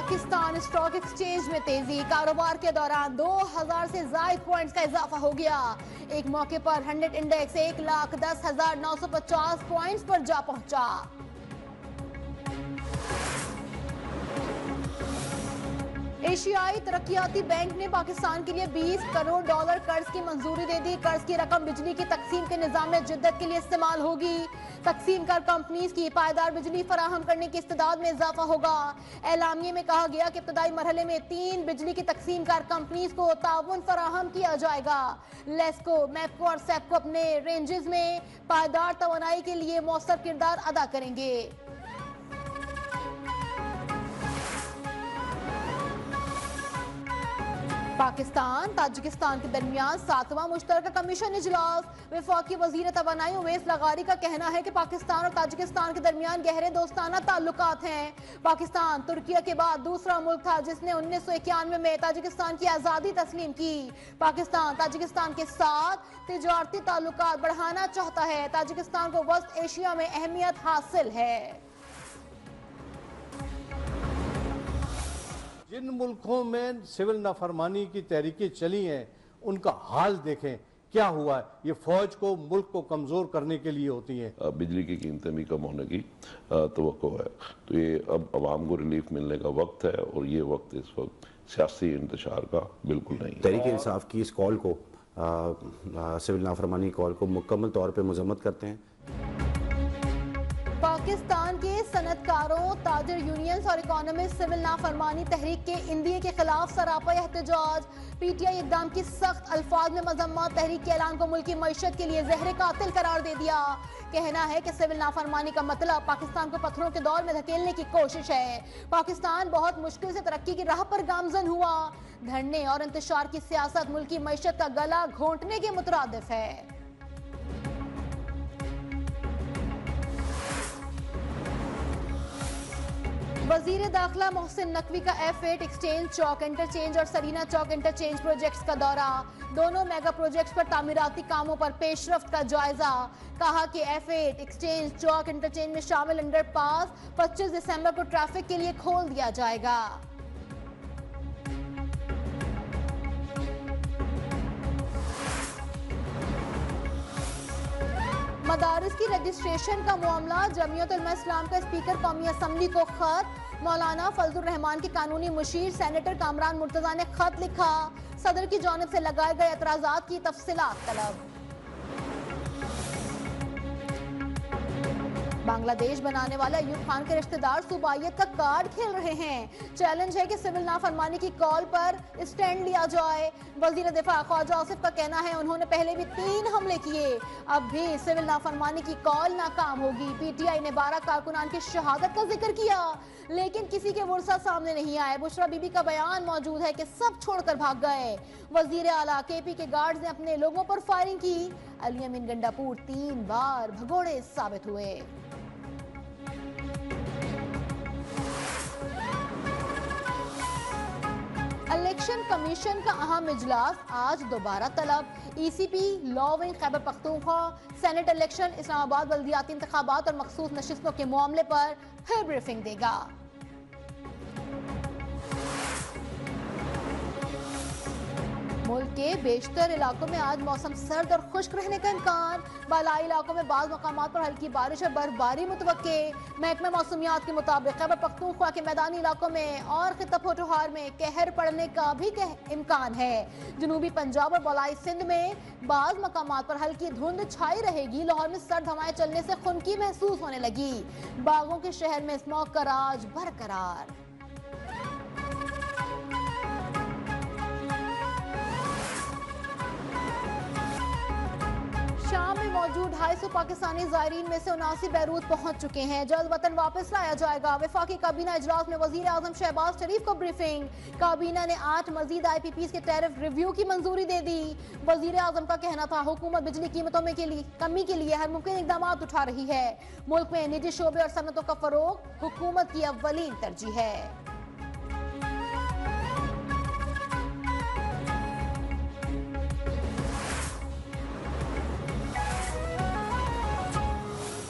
Pakistan stock exchange में तेजी, कारोबार के दौरान 2000 से ज्यादा पॉइंट्स का इजाफा हो गया। एक मौके पर 100 इंडेक्स 1,10,950 पॉइंट्स पर जा पहुंचा। एशियाई तरक्कियाती बैंक ने पाकिस्तान के लिए $20 करोड़ कर्ज की मंजूरी दे दी। कर्ज की रकम बिजली की तकसीम के निजाम में जिद्दत के लिए इस्तेमाल होगी। तकसीम कर कंपनीज की पायदार बिजली फराहम करने की इस्तेदाद में इजाफा होगा। एलामिये में कहा गया कि इब्तदाई मरहले में 3 बिजली की तकसीम कर कंपनीज को ताउन फराहम किया जाएगा। लेस्को, मैपको और सेपको अपने रेंजेस में पायदार तवानाई के लिए मौसर किरदार अदा करेंगे। पाकिस्तान ताजिकिस्तान के दरमियान 7वां मुश्तरका कमीशन इजलास। वफाकी वजीर तवानाई उवैस लगारी का कहना है कि पाकिस्तान और ताजिकिस्तान के दरमियान गहरे दोस्ताना ताल्लुकात हैं। पाकिस्तान तुर्किया के बाद दूसरा मुल्क था जिसने 1991 में ताजिकिस्तान की आज़ादी तस्लीम की। पाकिस्तान ताजिकिस्तान के साथ तिजारती ताल्लुकात बढ़ाना चाहता है। ताजिकिस्तान को वस्त एशिया में अहमियत हासिल है। जिन मुल्कों में सिविल नाफरमानी की तहरीकें चली हैं उनका हाल देखें क्या हुआ है। ये फौज को, मुल्क को कमजोर करने के लिए होती हैं। बिजली की कीमतें भी कम होने की तवक्को है, तो ये अब अवाम को रिलीफ मिलने का वक्त है और ये वक्त इस वक्त सियासी इंतशार का बिल्कुल नहीं है। तहरीक इंसाफ की इस कॉल को, सिविल नाफरमानी कॉल को मुकम्मल तौर पर मजम्मत करते हैं। पाकिस्तान के सनतकारों, ताजिर यूनियंस और इकोनॉमिस्ट सिविल नाफरमानी तहरीक के इंदिए के खिलाफ सरापा एहतजाज। पीटीआई इकदाम की सख्त अल्फाज में मजम्मत। तहरीक के ऐलान को मुल्की मईशत के लिए जहर कातिल करार दे दिया। कहना है कि सिविल नाफरमानी का मतलब पाकिस्तान को पत्थरों के दौर में धकेलने की कोशिश है। पाकिस्तान बहुत मुश्किल से तरक्की की राह पर गामजन हुआ। धरने और इंतशार की सियासत मुल्की मईशत का गला घोंटने के मुतरादिफ है। वजीर दाखिला मोहसिन नकवी का F8 एक्सचेंज चौक इंटरचेंज और सरीना चौक इंटरचेंज प्रोजेक्ट्स का दौरा। दोनों मेगा प्रोजेक्ट्स पर तामीराती कामों पर पेशरफ्त का जायजा। कहा कि F8 एक्सचेंज चौक इंटरचेंज में शामिल अंडरपास 25 दिसंबर को ट्रैफिक के लिए खोल दिया जाएगा। मदारिस की रजिस्ट्रेशन का मामला। जमीयत उलमा इस्लाम का स्पीकर कौमी असम्बली को खत। मौलाना फजलुर रहमान के कानूनी मुशीर सेनेटर कामरान मुर्तजा ने खत लिखा। सदर की जानिब से लगाए गए एतराजात की तफसीलात तलब। बांग्लादेश बनाने वाले अयूब खान के रिश्तेदार सूबाइयत का कार्ड खेल रहे हैं। चैलेंज है कि सिविल नाफरमानी की कॉल पर स्टैंड लिया जाए। वजीर दिफा ख्वाजा आसिफ का कहना है उन्होंने पहले भी 3 हमले किए, अब भी सिविल नाफरमानी की कॉल नाकाम होगी। पीटीआई ने 12 कारकुनान की शहादत का जिक्र किया लेकिन किसी के वर्सा सामने नहीं आए। बुशरा बीबी का बयान मौजूद है कि सब छोड़कर भाग गए। वजीर आला केपी के गार्ड्स ने अपने लोगों पर फायरिंग की। अली अमीन गंडापुर 3 बार भगोड़े साबित हुए। इलेक्शन कमीशन का अहम इजलास आज दोबारा तलब। ECP, law wing Khyber Pakhtunkhwa, senate election, Islamabad बल्दियाती इंतखाबात और मखसूस नशिस्तों के मामले पर फिर ब्रीफिंग देगा। मुल्क के बेशतर इलाकों में आज मौसम सर्द और खुश्क रहने का इम्कान। बालाई इलाकों में बाज़ मकामात पर हल्की बारिश और बर्फबारी मुतवक्के। महकमा मौसमियात के मुताबिक खैबर पख्तूनख्वा के मैदानी इलाकों में और खित्ता पोठोहार में कहर पड़ने का भी इम्कान है। जनूबी पंजाब और बलाई सिंध में बाज़ मकामात पर हल्की धुंध छाई रहेगी। लाहौर में सर्द हवाएं चलने से खुनकी महसूस होने लगी। बागों के शहर में स्मॉग का राज बरकरार। शाम में मौजूद 250 पाकिस्तानी ज़ायरीन में से 79 बैरूत पहुंच चुके हैं। जल्द वतन वापस लाया जाएगा। वफाकी काबीना इजलास में वजीर आजम शहबाज शरीफ को ब्रीफिंग। काबीना ने 8 मजीद IPPs के टैरिफ रिव्यू की मंजूरी दे दी। वजीर आजम का कहना था हुकूमत बिजली कीमतों में कमी के लिए हर मुमकिन इकदाम उठा रही है। मुल्क में निजी शोबे और सनतों का फरोग हुकूमत की अव्वलीन तरजीह है।